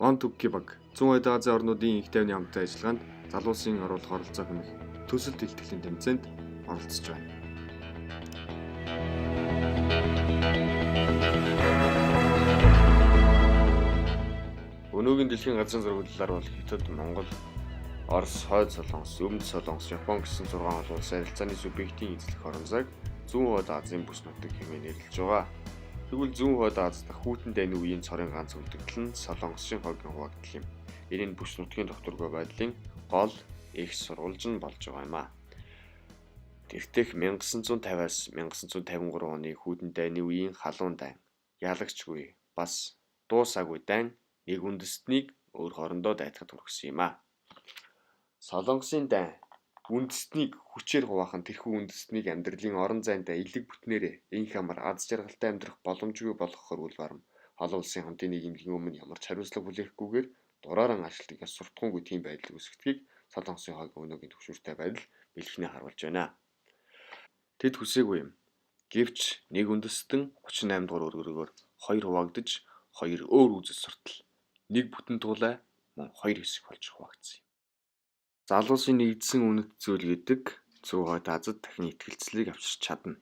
Он Түгки баг 100 Азийн орнуудын их тайвны хамтын ажиллагаанд залуусын оруулах оролцоо хэмээх төсөлт илтгэлийн тэмцээнд оролцож байна. Өнөөгийн дэлхийн газрын зурагдлаар бол Хятад, Монгол, Орос, Хойд Солонгос, Өмнөд Солонгос, Япон гэсэн 6 улсын харилцааны субъектийн эзлэх орон зайг 100 Азийн бүс нутаг хэмээн нэрлэж байгаа. Тэгвэл 100 Аз дахь хүйтэн дайны үеийн цорын ганц үлдэгдэл нь Солонгосын хогийн хуваагдал юм. Энэ бүс нутгийн докторгүй байдлын гол их сурвалж нь болж байгаа юм а. Тэгтэх 1950-аас 1953 оны хүйтэн дайны үеийн халуун дайн, ялагчгүй бас дуусаагүй дайн нэг үндэстнийг өөр хоорондоо дайтахад хүргэсэн юм а. Солонгосын дайн үндэстнийг хүчээр хуваах нь тэрхүү үндэстнийг амьдралын орон зайдаа элэг бүтнээрээ энх амар аз жаргалтай амьдрах боломжгүй болгохоор үл барам. Олон улсын хамтын нийгэмийн өмнө ямар ч хариуцлага бүлээхгүйгээр дурааран ажилтныг суртахуунгүй тийм байдлыг үүсгэдэг Солонгосын хогийн өнөөгийн төвшөртэй байдал бэлхнээ харуулж байна. Тэд хүсээгүй юм. Гэвч нэг үндэстэн 38 дугаар өргөрөөр хоёр хуваагдаж хоёр өөр үзэл суртал нэг бүтэн туулай мөн хоёр хэсэг болж хуваагдсан юм. Залуусын нэгдсэн үнэт зүйл гэдэг 100 Азад дахин итгэлцлийг авчирч чадна.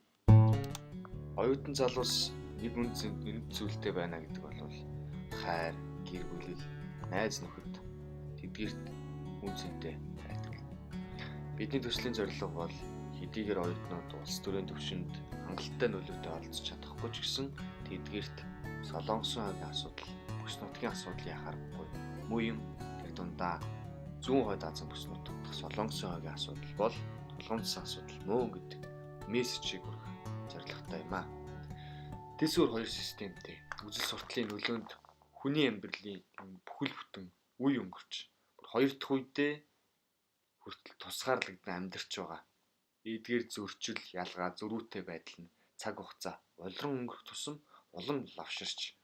Оюутан залуус нэг үнэт зүйлтэй байна гэдэг бол хайр, гэр бүл, найз нөхөд тэдгээрт үнцэнтэй байдаг. Бидний төслийн зорилго бол хэдийгээр оюутнууд улс төрийн түвшинд хангалттай нөлөөтэй оролцож чадахгүй ч гэсэн тэдгээрт Солонгосын хогийн асуудал, бүс нутгийн асуудал яхаарахгүй. Муу юм тэр дундаа 100 Азийн бүс нутаг дахь Солонгосын хогийн асуудал бол толгомцсон асуудал мөн гэдэг мессежийг хүргэх зорилготой юм а. Тэсвэр хоёр системтэй үзэл сурталын нөлөөнд хүний амьдралын бүхэл бүтэн үе өнгөрч хоёр дахь үедээ хүртэл тусгаарлагдсан амьдарч байгаа. Эдгээр зөрчил, ялгаа, зөрүүтэй байдал нь цаг хугацаа улиран өнгөрөх тусам улам лавширч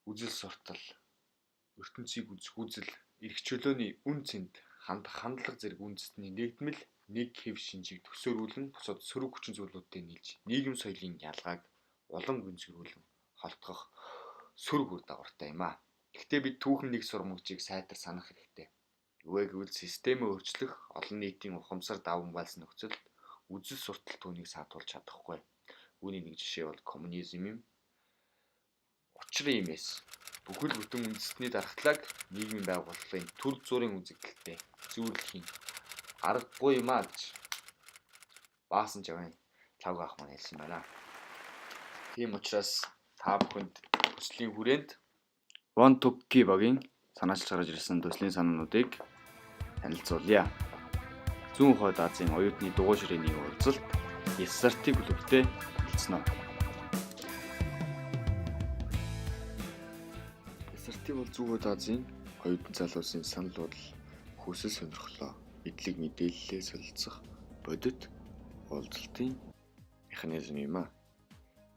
үзэл суртал, ертөнцийг үзэх үзэл, эрх чөлөөний үн цэнд хандлага зэрэг үндэстний нэгдмэл нэг хэв шинжийг төсөөрүүлэн бусад сөрөг хүчин зүйлүүдтэй нийлж нийгэм соёлын ялгааг улам гүнзгийрүүлэн холтгох сөрөг үр дагавартай юм а. Гэхдээ бид түүхэн нэг сурмагчийг сайтар санах хэрэгтэй. Юу гэвэл системээ өөрчлөх олон нийтийн ухамсар даван байлсан нөхцөлд үзэл суртал түүнийг саатуулж чадахгүй. Үүний нэг жишээ бол коммунизм юм. Учрын имээс бүхэл бүтэн үндэстний дархтлааг нийгмийн байгууллагын төр зүрийн үзэгдэлтэй зөвлөхийн аргагүй юм а гэж Баасан Жавын цавг ах маань хэлсэн байна. Тийм учраас та бүхэнд төслийн хүрээнд Он Түгки багийн санаачилж гаргаж ирсэн төслийн санаануудыг танилцуулъя. 100 Азийн оюутны дугуй ширээний уулзалт SRT клубтэй хэлсэн нь. SRT бол 100 Азийн оюутан залуусын санал бодол, хүсэл сонирхлоо, эдлэг мэдээллээ солилцох бодит уулзалтын механизм юм а.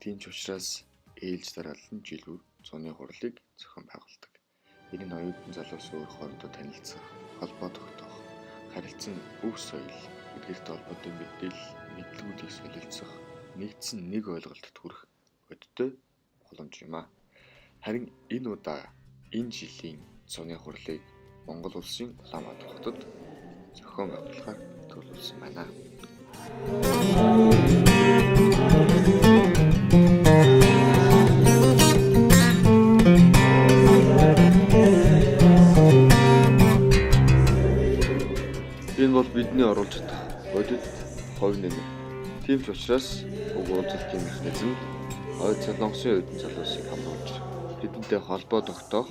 Тийм ч учраас ээлж дараалан жилүүр цооны хурлыг зохион байгуулдаг. Энэ нь оюутан залуус өөр хоорондоо танилцах, холбоо тогтоох, харилцан өв соёл, эдгээрт холбоотой мэдээлэл, мэдлэгүүдийг солилцох, нэгдсэн нэг ойлголтод хүрэх бодиттой боломж юм а. Харин энэ удаа энэ жилийн цооны хурлыг Монгол улсын Улаанбаатар хотод зохион байгуулахаар төлөвлөсөн байна. Энэ бол бидний оруулж чадах бодит хувь нэмэр. Тийм ч учраас уг уулзалтын механизмд Хойд Солонгосын оюутан залуусыг хамруулж тэдэнтэй холбоо тогтоох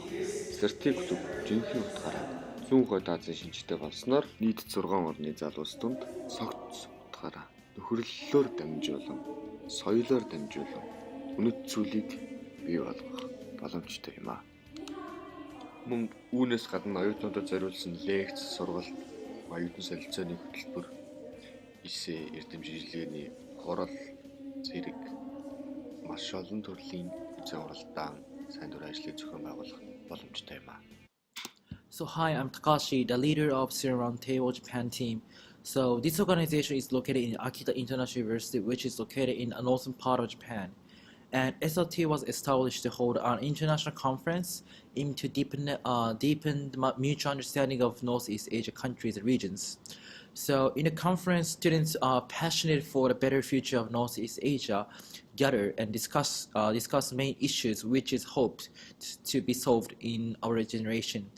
SRT клуб жинхэнэ утгаараа 100 Азийн шинжтэй болсноор нийт 6 орны залуус дунд цогц утгаараа нөхөрлөлөөр дамжуулан, соёлоор дамжуулан үнэт зүйлийг бий болгох боломжтой юм а. Мөн үүнээс гадна оюутнуудад зориулсан лекц, сургалт, оюутан солилцооны хөтөлбөр, эссе, эрдэм шийдлэгээний хурал, зэрэг маш олон төрлийн үзэн уралдаан, сайн дурын ажлыг зохион байгуулах боломжтой юм а. So hi, I'm Takashi, the leader of Sierra Roundtable Japan team. So this organization is located in Akita International University, which is located in a northern part of Japan. And SLT was established to hold an international conference aimed to deepen the mutual understanding of Northeast Asia countries and regions. So in the conference, students are passionate for the better future of Northeast Asia gather and discuss main issues which is hoped to be solved in our generation.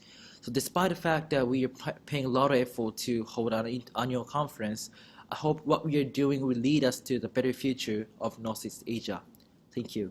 So despite the fact that we are paying a lot of effort to hold an annual conference, I hope what we are doing will lead us to the better future of Northeast Asia. Thank you.